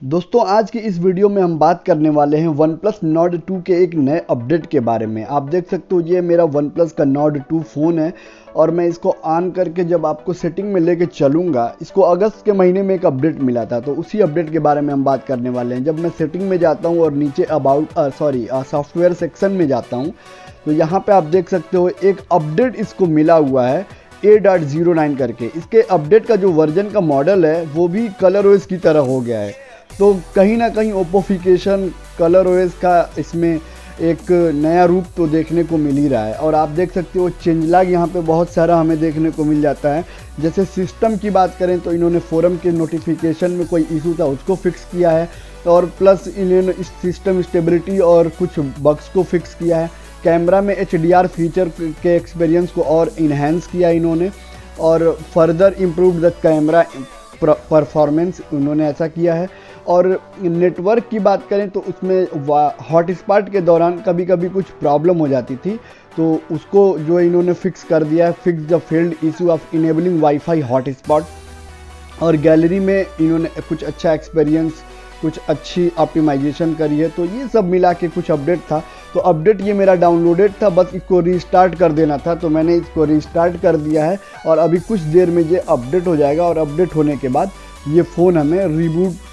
दोस्तों आज की इस वीडियो में हम बात करने वाले हैं OnePlus Nord 2 के एक नए अपडेट के बारे में। आप देख सकते हो ये मेरा OnePlus का Nord 2 फ़ोन है और मैं इसको ऑन करके जब आपको सेटिंग में लेके चलूँगा, इसको अगस्त के महीने में एक अपडेट मिला था, तो उसी अपडेट के बारे में हम बात करने वाले हैं। जब मैं सेटिंग में जाता हूँ और नीचे सॉफ्टवेयर सेक्शन में जाता हूँ, तो यहाँ पर आप देख सकते हो एक अपडेट इसको मिला हुआ है A.09 करके। इसके अपडेट का जो वर्जन का मॉडल है वो भी कलर ओएस की तरह हो गया है। तो कहीं ना कहीं ओपोफिकेशन कलर ओएस का इसमें एक नया रूप तो देखने को मिल ही रहा है। और आप देख सकते हो चेंजलॉग यहाँ पे बहुत सारा हमें देखने को मिल जाता है। जैसे सिस्टम की बात करें तो इन्होंने फोरम के नोटिफिकेशन में कोई इशू था उसको फिक्स किया है, और प्लस इन्होंने सिस्टम स्टेबिलिटी और कुछ बग्स को फिक्स किया है। कैमरा में HDR फीचर के एक्सपीरियंस को और इन्हेंस किया इन्होंने, और further improve the camera performance उन्होंने ऐसा किया है। और नेटवर्क की बात करें तो उसमें हॉटस्पॉट के दौरान कभी कभी कुछ प्रॉब्लम हो जाती थी, तो उसको जो इन्होंने फिक्स कर दिया है, fix the field issue of enabling wifi hotspot. और गैलरी में इन्होंने कुछ अच्छा एक्सपीरियंस, कुछ अच्छी ऑप्टिमाइजेशन करी है। तो ये सब मिला के कुछ अपडेट था। तो अपडेट ये मेरा डाउनलोडेड था, बस इसको रीस्टार्ट कर देना था, तो मैंने इसको रीस्टार्ट कर दिया है और अभी कुछ देर में ये अपडेट हो जाएगा। और अपडेट होने के बाद ये फ़ोन हमें रिबूट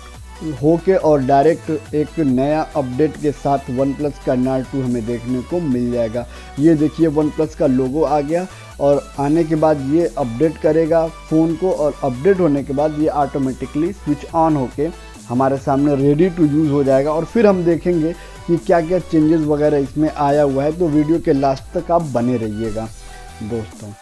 होके और डायरेक्ट एक नया अपडेट के साथ OnePlus का Nord 2 हमें देखने को मिल जाएगा। ये देखिए OnePlus का लोगो आ गया, और आने के बाद ये अपडेट करेगा फ़ोन को, और अपडेट होने के बाद ये ऑटोमेटिकली स्विच ऑन होके हमारे सामने रेडी टू यूज़ हो जाएगा। और फिर हम देखेंगे कि क्या क्या चेंजेस वगैरह इसमें आया हुआ है। तो वीडियो के लास्ट तक आप बने रहिएगा दोस्तों।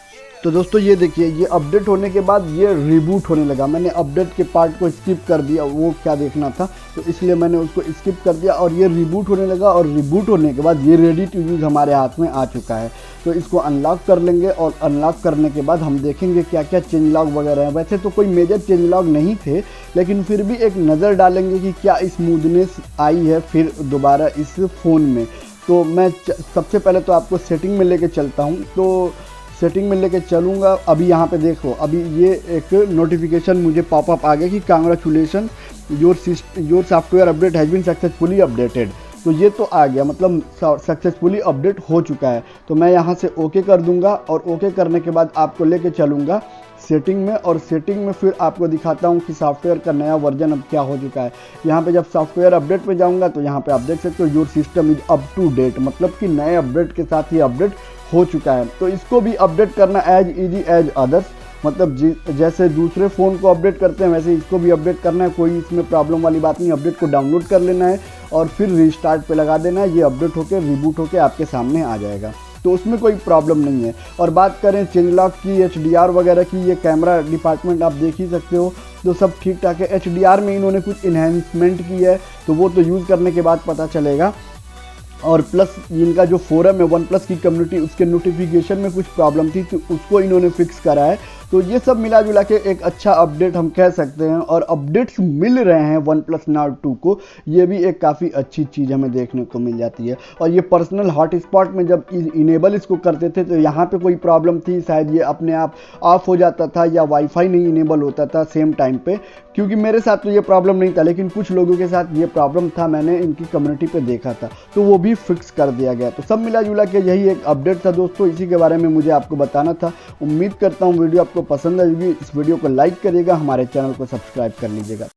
तो दोस्तों ये देखिए, ये अपडेट होने के बाद ये रिबूट होने लगा। मैंने अपडेट के पार्ट को स्किप कर दिया, वो क्या देखना था, तो इसलिए मैंने उसको स्किप कर दिया और ये रिबूट होने लगा। और रिबूट होने के बाद ये रेडी टू यूज़ हमारे हाथ में आ चुका है। तो इसको अनलॉक कर लेंगे, और अनलॉक करने के बाद हम देखेंगे क्या क्या चेंजलॉग वगैरह है। वैसे तो कोई मेजर चेंजलॉग नहीं थे, लेकिन फिर भी एक नज़र डालेंगे कि क्या स्मूथनेस आई है फिर दोबारा इस फ़ोन में। तो मैं सबसे पहले तो आपको सेटिंग में लेके चलता हूँ। तो सेटिंग में लेके चलूँगा। अभी यहाँ पे देखो, अभी ये एक नोटिफिकेशन मुझे पॉपअप आ गया कि congratulation your software update has been successfully updated. तो ये तो आ गया, मतलब सक्सेसफुली अपडेट हो चुका है। तो मैं यहाँ से ओके कर दूंगा, और ओके करने के बाद आपको लेके चलूँगा सेटिंग में, और सेटिंग में फिर आपको दिखाता हूँ कि सॉफ्टवेयर का नया वर्जन अब क्या हो चुका है। यहाँ पे जब सॉफ्टवेयर अपडेट पे जाऊँगा तो यहाँ पे आप देख सकते हो your system is up to date, मतलब कि नए अपडेट के साथ ही अपडेट हो चुका है। तो इसको भी अपडेट करना एज इजी एज अदर्स, मतलब जैसे दूसरे फ़ोन को अपडेट करते हैं वैसे इसको भी अपडेट करना है। कोई इसमें प्रॉब्लम वाली बात नहीं। अपडेट को डाउनलोड कर लेना है और फिर रीस्टार्ट पे लगा देना है। ये अपडेट होकर रिबूट होकर आपके सामने आ जाएगा, तो उसमें कोई प्रॉब्लम नहीं है। और बात करें चेंजलॉग की, HDR वगैरह की, ये कैमरा डिपार्टमेंट आप देख ही सकते हो, तो सब ठीक ठाक है। HDR में इन्होंने कुछ इन्हेंसमेंट की है, तो वो तो यूज़ करने के बाद पता चलेगा। और प्लस इनका जो फोरम है OnePlus की कम्युनिटी, उसके नोटिफिकेशन में कुछ प्रॉब्लम थी, तो उसको इन्होंने फिक्स करा है। तो ये सब मिला जुला के एक अच्छा अपडेट हम कह सकते हैं, और अपडेट्स मिल रहे हैं OnePlus Nord 2 को। ये भी एक काफ़ी अच्छी चीज़ हमें देखने को मिल जाती है। और ये पर्सनल हॉटस्पॉट में जब इनेबल इसको करते थे तो यहाँ पे कोई प्रॉब्लम थी, शायद ये अपने आप ऑफ हो जाता था या वाईफाई नहीं इनेबल होता था सेम टाइम पे। क्योंकि मेरे साथ तो ये प्रॉब्लम नहीं था, लेकिन कुछ लोगों के साथ ये प्रॉब्लम था, मैंने इनकी कम्युनिटी पे देखा था, तो वो भी फिक्स कर दिया गया। तो सब मिला जुला के यही एक अपडेट था दोस्तों, इसी के बारे में मुझे आपको बताना था। उम्मीद करता हूँ वीडियो आपको पसंद आएगी। इस वीडियो को लाइक करिएगा, हमारे चैनल को सब्सक्राइब कर लीजिएगा।